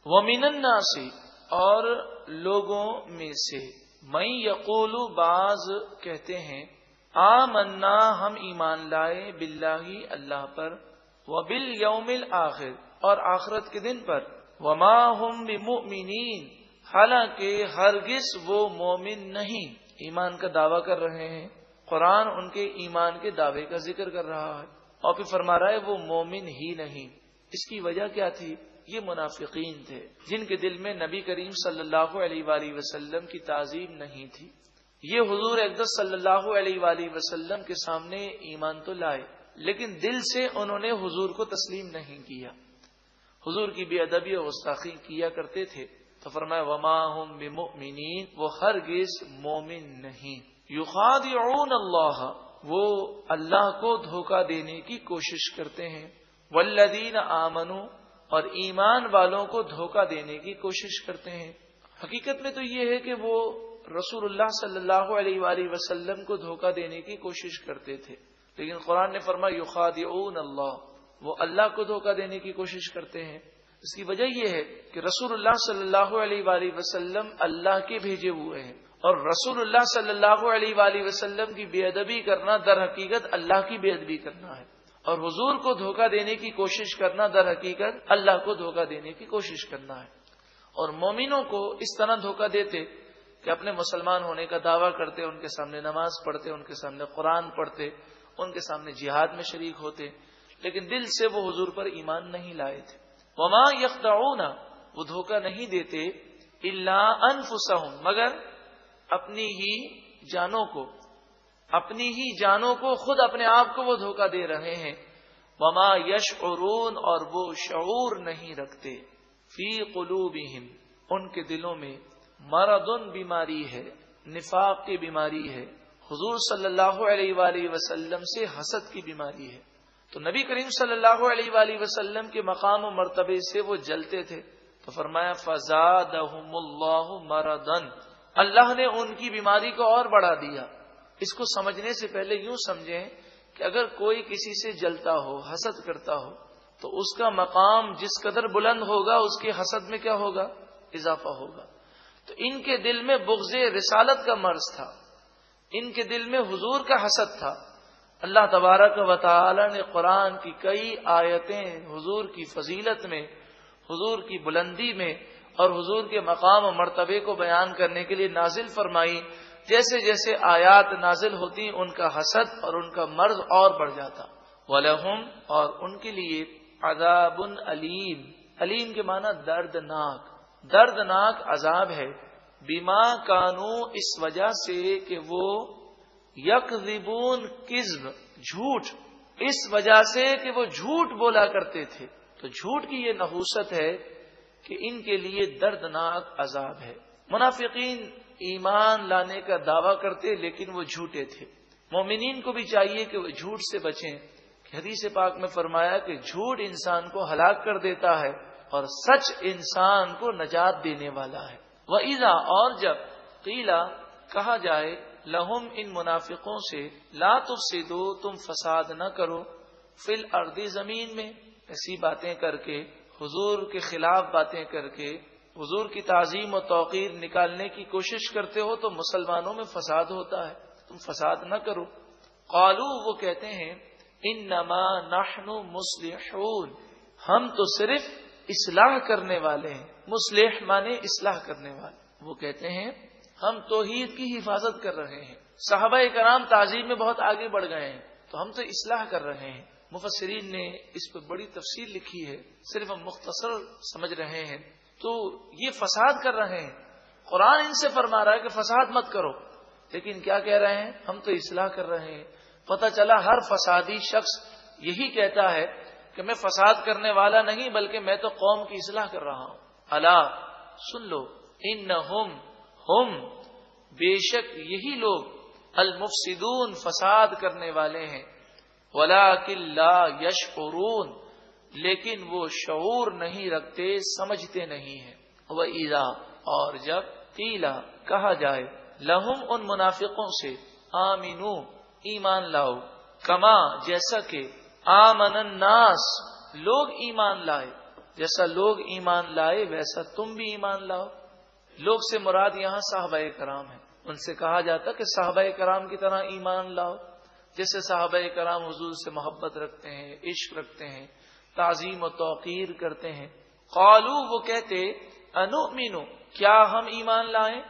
وَمِنَ النَّاسِ اور لوگوں میں سے من یقول بعض کہتے ہیں آمنا ہم ایمان لائے باللہ اللہ پر وبالیوم الآخر اور آخرت کے دن پر وما ہم بمؤمنین حالانکہ ہرگز وہ مومن نہیں. ایمان کا دعویٰ کر رہے ہیں, قرآن ان کے ایمان کے دعوے کا ذکر کر رہا ہے اور پھر فرما رہا ہے وہ مومن ہی نہیں. اس کی وجہ کیا تھی؟ یہ منافقین تھے جن کے دل میں نبی کریم صلی اللہ علیہ وآلہ وسلم کی تعظیم نہیں تھی. یہ حضور اقدس صلی اللہ علیہ وآلہ وسلم کے سامنے ایمان تو لائے لیکن دل سے انہوں نے حضور کو تسلیم نہیں کیا, حضور کی بے ادبی اور گستاخی کیا کرتے تھے. تو فرمایا وما ہم بمؤمنین, وہ ہرگز مومن نہیں. یخادعون اللہ, وہ اللہ کو دھوکہ دینے کی کوشش کرتے ہیں. والذین آمنوا, اور ایمان والوں کو دھوکہ دینے کی کوشش کرتے ہیں. حقیقت میں تو یہ ہے کہ وہ رسول اللہ صلی اللہ علیہ وآلہ وسلم کو دھوکہ دینے کی کوشش کرتے تھے, لیکن قرآن نے فرمایا یخادعون اللہ, وہ اللہ کو دھوکہ دینے کی کوشش کرتے ہیں. اس کی وجہ یہ ہے کہ رسول اللہ صلی اللہ علیہ وآلہ وسلم اللہ کے بھیجے ہوئے ہیں, اور رسول اللہ صلی اللہ علیہ وآلہ وسلم کی بے ادبی کرنا در حقیقت اللہ کی بے ادبی کرنا ہے, اور حضور کو دھوکہ دینے کی کوشش کرنا در حقیقت اللہ کو دھوکہ دینے کی کوشش کرنا ہے. اور مومنوں کو اس طرح دھوکہ دیتے کہ اپنے مسلمان ہونے کا دعویٰ کرتے, ان کے سامنے نماز پڑھتے, ان کے سامنے قرآن پڑھتے, ان کے سامنے جہاد میں شریک ہوتے, لیکن دل سے وہ حضور پر ایمان نہیں لائے تھے. وما یخدعون, وہ دھوکہ نہیں دیتے الا انفسہم, مگر اپنی ہی جانوں کو, اپنی ہی جانوں کو, خود اپنے آپ کو وہ دھوکہ دے رہے ہیں. وما یشعرون, اور وہ شعور نہیں رکھتے. فی قلوبہم, ان کے دلوں میں مرض, بیماری ہے, نفاق کی بیماری ہے, حضور صلی اللہ علیہ وآلہ وسلم سے حسد کی بیماری ہے. تو نبی کریم صلی اللہ علیہ وآلہ وسلم کے مقام و مرتبے سے وہ جلتے تھے. تو فرمایا فزادہم اللہ مرضا, اللہ نے ان کی بیماری کو اور بڑھا دیا. اس کو سمجھنے سے پہلے یوں سمجھیں کہ اگر کوئی کسی سے جلتا ہو, حسد کرتا ہو, تو اس کا مقام جس قدر بلند ہوگا اس کے حسد میں کیا ہوگا؟ اضافہ ہوگا. تو ان کے دل میں بغض رسالت کا مرض تھا, ان کے دل میں حضور کا حسد تھا. اللہ تبارک و تعالی نے قرآن کی کئی آیتیں حضور کی فضیلت میں, حضور کی بلندی میں اور حضور کے مقام و مرتبے کو بیان کرنے کے لیے نازل فرمائی. جیسے جیسے آیات نازل ہوتی ان کا حسد اور ان کا مرض اور بڑھ جاتا. وَلَهُمْ, اور ان کے لیے عذاب علیم, علیم کے معنی دردناک, دردناک عذاب ہے. بما کانوا, اس وجہ سے کہ وہ یکذبون, کذب, جھوٹ, اس وجہ سے کہ وہ جھوٹ بولا کرتے تھے. تو جھوٹ کی یہ نحوست ہے کہ ان کے لیے دردناک عذاب ہے. منافقین ایمان لانے کا دعویٰ کرتے لیکن وہ جھوٹے تھے. مومنین کو بھی چاہیے کہ وہ جھوٹ سے بچیں. حدیث پاک میں فرمایا کہ جھوٹ انسان کو ہلاک کر دیتا ہے اور سچ انسان کو نجات دینے والا ہے. وَإِذَا, اور جب قیلا, کہا جائے, لہم, ان منافقوں سے, لا تفسدوا, تم فساد نہ کرو, فی الارض, زمین میں, ایسی باتیں کر کے, حضور کے خلاف باتیں کر کے, حضور کی تعظیم و توقیر نکالنے کی کوشش کرتے ہو تو مسلمانوں میں فساد ہوتا ہے, تم فساد نہ کرو. قالو, وہ کہتے ہیں, انما نحن مصلحون, ہم تو صرف اصلاح کرنے والے ہیں. مصلح مانے اصلاح کرنے والے. وہ کہتے ہیں ہم توحید کی حفاظت کر رہے ہیں. صحابہ کرام تعظیم میں بہت آگے بڑھ گئے ہیں تو ہم تو اصلاح کر رہے ہیں. مفسرین نے اس پہ بڑی تفصیل لکھی ہے, صرف ہم مختصر سمجھ رہے ہیں. تو یہ فساد کر رہے ہیں. قرآن ان سے فرما رہا ہے کہ فساد مت کرو, لیکن کیا کہہ رہے ہیں؟ ہم تو اصلاح کر رہے ہیں. پتہ چلا ہر فسادی شخص یہی کہتا ہے کہ میں فساد کرنے والا نہیں بلکہ میں تو قوم کی اصلاح کر رہا ہوں. الا, سن لو, انہم, ہم, بے شک یہی لوگ, المفسدون, فساد کرنے والے ہیں. ولکن لا یشعرون, لیکن وہ شعور نہیں رکھتے, سمجھتے نہیں ہیں. وَإِذَا, اور جب قیلا, کہا جائے, لہم, ان منافقوں سے, آمنو, ایمان لاؤ, کما, جیسا کہ, آمن الناس, لوگ ایمان لائے, جیسا لوگ ایمان لائے ویسا تم بھی ایمان لاؤ۔ لوگ سے مراد یہاں صحابہ کرام ہیں، ان سے کہا جاتا کہ صحابہ کرام کی طرح ایمان لاؤ، جیسے صحابہ کرام حضور سے محبت رکھتے ہیں، عشق رکھتے ہیں، تعظیم و توقیر کرتے ہیں۔ قالو وہ کہتے انؤمن کیا ہم ایمان لائیں،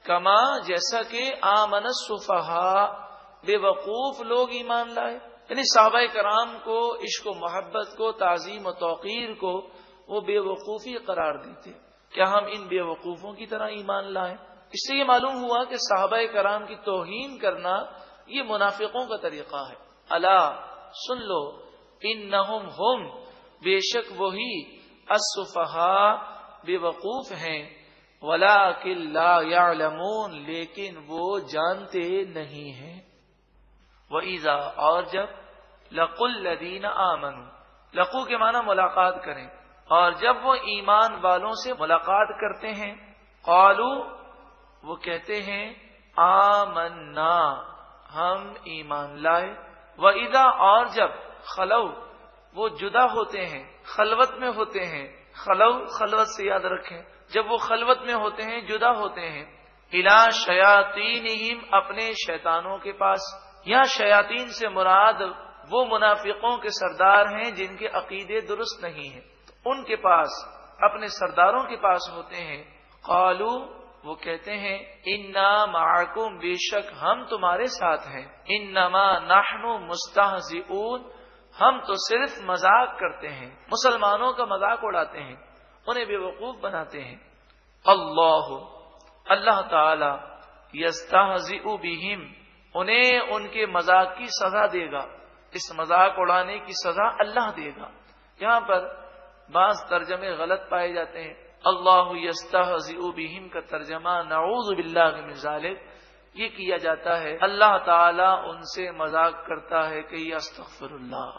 کما جیسا کہ آمن السفہاء بے وقوف لوگ ایمان لائے، یعنی صحابہ کرام کو عشق و محبت کو تعظیم و توقیر کو وہ بے وقوفی قرار دیتے، کیا ہم ان بے وقوفوں کی طرح ایمان لائیں؟ اس سے یہ معلوم ہوا کہ صحابہ کرام کی توہین کرنا یہ منافقوں کا طریقہ ہے۔ الا سن لو انہم ہم بے شک وہی السفہاء بے وقوف ہیں، ولکن لا یعلمون لیکن وہ جانتے نہیں ہیں۔ وَإِذَا اور جب لَقُوا الَّذِينَ آمَنُوا لقو کے معنی ملاقات کریں، اور جب وہ ایمان والوں سے ملاقات کرتے ہیں، قالوا وہ کہتے ہیں آمنا ہم ایمان لائے، وَإِذَا اور جب خلو وہ جدا ہوتے ہیں، خلوت میں ہوتے ہیں، خلو خلوت سے یاد رکھیں، جب وہ خلوت میں ہوتے ہیں جدا ہوتے ہیں، اِلَىٰ شَيَاطِینِہِمْ اپنے شیطانوں کے پاس، یہاں شیاطین سے مراد وہ منافقوں کے سردار ہیں جن کے عقیدے درست نہیں ہیں، ان کے پاس اپنے سرداروں کے پاس ہوتے ہیں، قالو وہ کہتے ہیں انا معکم بے شک ہم تمہارے ساتھ ہیں، انما نحن مستہزئون ہم تو صرف مذاق کرتے ہیں، مسلمانوں کا مذاق اڑاتے ہیں، انہیں بے وقوف بناتے ہیں۔ اللہ تعالی یستہزئ بہم انہیں ان کے مذاق کی سزا دے گا، اس مذاق اڑانے کی سزا اللہ دے گا۔ یہاں پر بعض ترجمے غلط پائے جاتے ہیں، اللہ یستہزئ بہم کا ترجمہ نعوذ باللہ من ذالک یہ کیا جاتا ہے اللہ تعالی ان سے مذاق کرتا ہے کہ استغفر اللہ،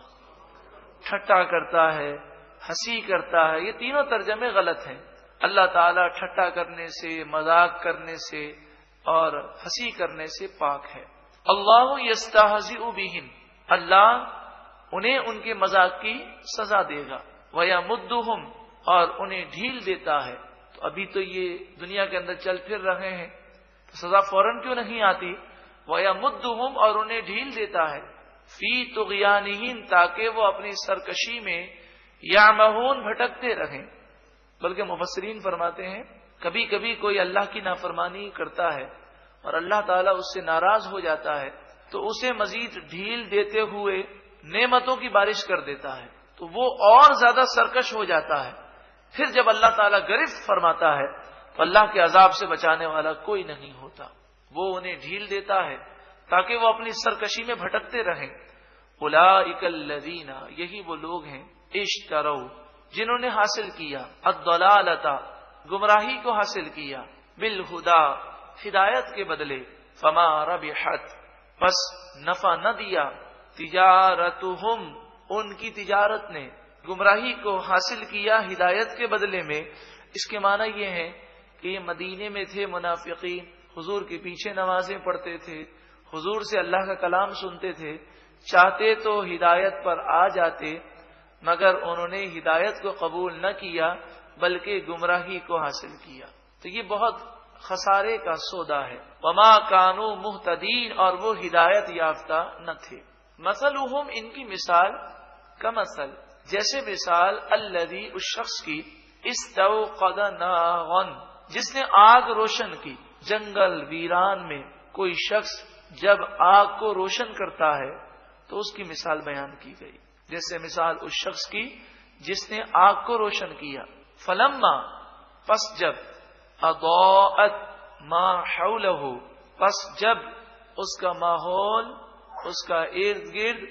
ٹھٹا کرتا ہے، ہنسی کرتا ہے، یہ تینوں ترجمے غلط ہیں۔ اللہ تعالی ٹھٹا کرنے سے، مذاق کرنے سے اور ہنسی کرنے سے پاک ہے۔ اللہ یستہزئ بہم اللہ انہیں ان کے مذاق کی سزا دے گا، وَيَمُدُّهُمْ اور انہیں ڈھیل دیتا ہے۔ تو ابھی تو یہ دنیا کے اندر چل پھر رہے ہیں تو سزا فوراً کیوں نہیں آتی؟ وَيَمُدُّهُمْ اور انہیں ڈھیل دیتا ہے، فی طغیانہم تاکہ وہ اپنی سرکشی میں یعمہون بھٹکتے رہیں۔ بلکہ مفسرین فرماتے ہیں کبھی کبھی کوئی اللہ کی نافرمانی کرتا ہے اور اللہ تعالیٰ اس سے ناراض ہو جاتا ہے تو اسے مزید ڈھیل دیتے ہوئے نعمتوں کی بارش کر دیتا ہے تو وہ اور زیادہ سرکش ہو جاتا ہے۔ پھر جب اللہ تعالیٰ گرفت فرماتا ہے تو اللہ کے عذاب سے بچانے والا کوئی نہیں ہوتا، وہ انہیں ڈھیل دیتا ہے تاکہ وہ اپنی سرکشی میں بھٹکتے رہیں۔ اولئک الذین یہی وہ لوگ ہیں اشتروا جنہوں نے حاصل کیا الضلالۃ گمراہی کو حاصل کیا بالہدی ہدایت کے بدلے، فما ربحت پس نفع نہ دیا تجارتہم ان کی تجارت نے، گمراہی کو حاصل کیا ہدایت کے بدلے میں۔ اس کے معنی یہ ہے کہ یہ مدینے میں تھے منافقین، حضور کے پیچھے نمازیں پڑھتے تھے، حضور سے اللہ کا کلام سنتے تھے، چاہتے تو ہدایت پر آ جاتے مگر انہوں نے ہدایت کو قبول نہ کیا بلکہ گمراہی کو حاصل کیا، تو یہ بہت خسارے کا سودا ہے۔ وما کانوا مہتدین اور وہ ہدایت یافتہ نہ تھے۔ مثلہم ان کی مثال کمثل جیسے مثال الذی اس شخص کی استوقد نارا جس نے آگ روشن کی، جنگل ویران میں کوئی شخص جب آگ کو روشن کرتا ہے تو اس کی مثال بیان کی گئی، جیسے مثال اس شخص کی جس نے آگ کو روشن کیا، فلما پس جب اضاءت ما حولہ پس جب اس کا ماحول اس کا ارد گرد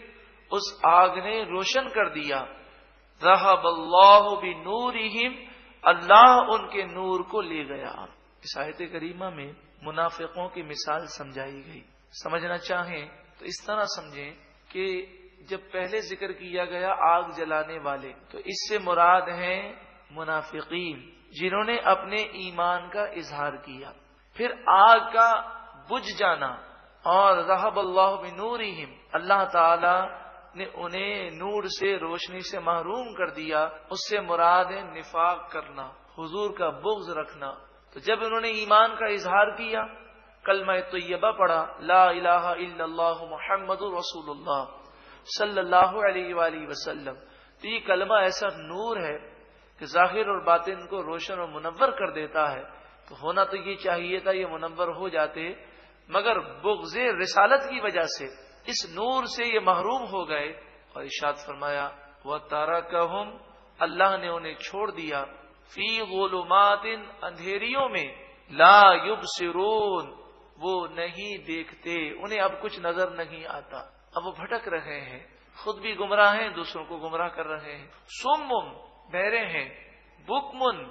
اس آگ نے روشن کر دیا، ذہب اللہ بنورہم اللہ ان کے نور کو لے گیا۔ اس آیت کریمہ میں منافقوں کی مثال سمجھائی گئی۔ سمجھنا چاہیں تو اس طرح سمجھیں کہ جب پہلے ذکر کیا گیا آگ جلانے والے تو اس سے مراد ہیں منافقین جنہوں نے اپنے ایمان کا اظہار کیا، پھر آگ کا بجھ جانا اور ذہب اللہ بنورہم اللہ تعالی نے انہیں نور سے، روشنی سے محروم کر دیا۔ اس سے مراد ہے نفاق کرنا، حضور کا بغض رکھنا۔ تو جب انہوں نے ایمان کا اظہار کیا، کلمہ طیبہ پڑھا، لا الہ الا اللہ محمد رسول اللہ صلی اللہ علیہ وآلہ وسلم، تو یہ کلمہ ایسا نور ہے کہ ظاہر اور باطن کو روشن اور منور کر دیتا ہے۔ تو ہونا تو یہ چاہیے تھا یہ منور ہو جاتے، مگر بغض رسالت کی وجہ سے اس نور سے یہ محروم ہو گئے۔ اور ارشاد فرمایا وَتَرَكَهُمْ، اللہ نے انہیں چھوڑ دیا، فی ظلمات، اندھیریوں میں، لا یبصرون، وہ نہیں دیکھتے، انہیں اب کچھ نظر نہیں آتا، اب وہ بھٹک رہے ہیں، خود بھی گمراہ ہیں، دوسروں کو گمراہ کر رہے ہیں۔ سمم، بہرے ہیں، بکمن،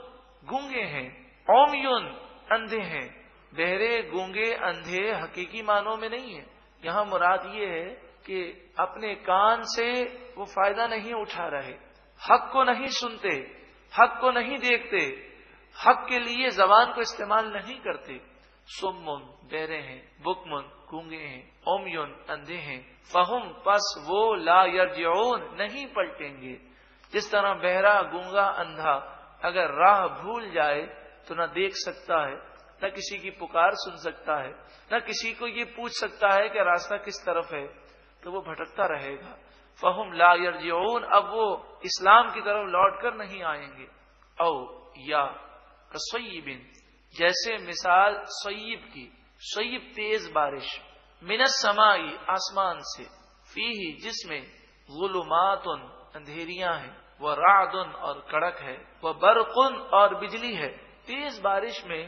گونگے ہیں، عمیون، اندھے ہیں۔ بہرے، گونگے، اندھے حقیقی معنوں میں نہیں ہے، یہاں مراد یہ ہے کہ اپنے کان سے وہ فائدہ نہیں اٹھا رہے، حق کو نہیں سنتے، حق کو نہیں دیکھتے، حق کے لیے زبان کو استعمال نہیں کرتے۔ سمن، بہرے ہیں، بکمن، گونگے ہیں، عمیون، اندھے ہیں، فہم، پس وہ، لا یرجعون، نہیں پلٹیں گے۔ جس طرح بہرا، گونگا، اندھا اگر راہ بھول جائے تو نہ دیکھ سکتا ہے، نہ کسی کی پکار سن سکتا ہے، نہ کسی کو یہ پوچھ سکتا ہے کہ راستہ کس طرف ہے، تو وہ بھٹکتا رہے گا۔ فہم لا یرجعون، اب وہ اسلام کی طرف لوٹ کر نہیں آئیں گے۔ او یا کصیب، جیسے مثال صیب کی، صیب تیز بارش، من السماء، آسمان سے، فیہ، جس میں، ظلمات، اندھیریاں ہیں، ورعد، اور کڑک ہے، وبرق، اور بجلی ہے۔ تیز بارش میں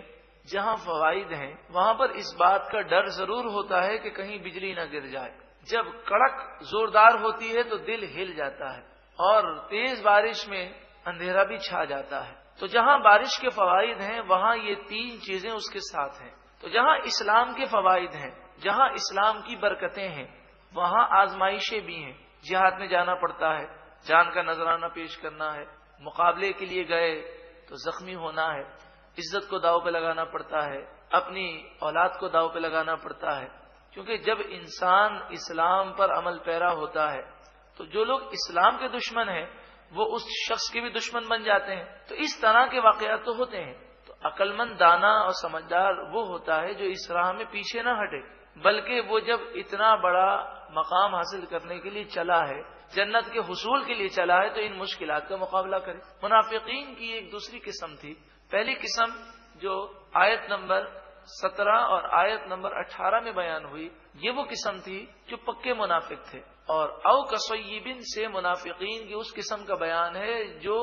جہاں فوائد ہیں وہاں پر اس بات کا ڈر ضرور ہوتا ہے کہ کہیں بجلی نہ گر جائے۔ جب کڑک زوردار ہوتی ہے تو دل ہل جاتا ہے، اور تیز بارش میں اندھیرا بھی چھا جاتا ہے۔ تو جہاں بارش کے فوائد ہیں وہاں یہ تین چیزیں اس کے ساتھ ہیں۔ تو جہاں اسلام کے فوائد ہیں، جہاں اسلام کی برکتیں ہیں، وہاں آزمائشیں بھی ہیں۔ جہاد میں جانا پڑتا ہے، جان کا نذرانہ پیش کرنا ہے، مقابلے کے لیے گئے تو زخمی ہونا ہے، عزت کو داؤ پہ لگانا پڑتا ہے، اپنی اولاد کو داؤ پہ لگانا پڑتا ہے۔ کیونکہ جب انسان اسلام پر عمل پیرا ہوتا ہے تو جو لوگ اسلام کے دشمن ہیں وہ اس شخص کے بھی دشمن بن جاتے ہیں۔ تو اس طرح کے واقعات تو ہوتے ہیں۔ تو عقل مند، دانا اور سمجھدار وہ ہوتا ہے جو اس راہ میں پیچھے نہ ہٹے، بلکہ وہ جب اتنا بڑا مقام حاصل کرنے کے لیے چلا ہے، جنت کے حصول کے لیے چلا ہے، تو ان مشکلات کا مقابلہ کرے۔ منافقین کی ایک دوسری قسم تھی۔ پہلی قسم جو آیت نمبر 17 اور آیت نمبر 18 میں بیان ہوئی، یہ وہ قسم تھی جو پکے منافق تھے۔ اور او کصیبن سے منافقین کی اس قسم کا بیان ہے جو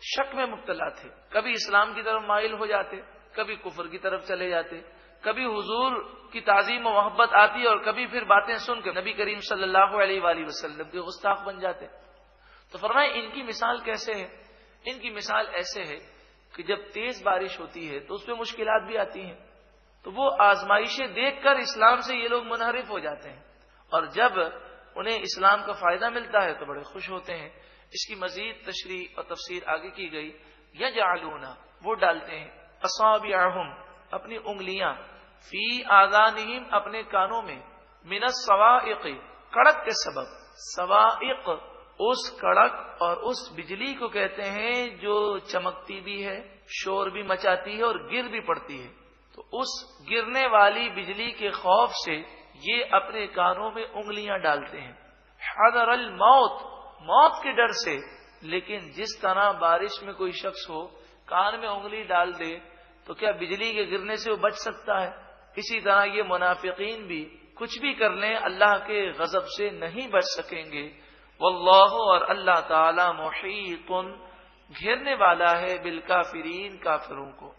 شک میں مبتلا تھے، کبھی اسلام کی طرف مائل ہو جاتے، کبھی کفر کی طرف چلے جاتے، کبھی حضور کی تعظیم و محبت آتی اور کبھی پھر باتیں سن کے نبی کریم صلی اللہ علیہ وآلہ وسلم کے گستاخ بن جاتے۔ تو فرمائے ان کی مثال کیسے ہے؟ ان کی مثال ایسے ہے کہ جب تیز بارش ہوتی ہے تو اس پہ مشکلات بھی آتی ہیں، تو وہ آزمائشیں دیکھ کر اسلام سے یہ لوگ منحرف ہو جاتے ہیں، اور جب انہیں اسلام کا فائدہ ملتا ہے تو بڑے خوش ہوتے ہیں۔ اس کی مزید تشریح اور تفسیر آگے کی گئی۔ یجعلون، وہ ڈالتے ہیں، اصابعہم، اپنی انگلیاں، فی آذانہم، اپنے کانوں میں، من الصواعق، کڑک کے سبب۔ صواعق اس کڑک اور اس بجلی کو کہتے ہیں جو چمکتی بھی ہے، شور بھی مچاتی ہے اور گر بھی پڑتی ہے۔ تو اس گرنے والی بجلی کے خوف سے یہ اپنے کانوں میں انگلیاں ڈالتے ہیں، حذر الموت، موت کے ڈر سے۔ لیکن جس طرح بارش میں کوئی شخص ہو کان میں انگلی ڈال دے تو کیا بجلی کے گرنے سے وہ بچ سکتا ہے؟ اسی طرح یہ منافقین بھی کچھ بھی کر لیں اللہ کے غضب سے نہیں بچ سکیں گے۔ واللہ، اور اللہ تعالی، محیط، گھیرنے والا ہے بالکافرین، کافروں کو۔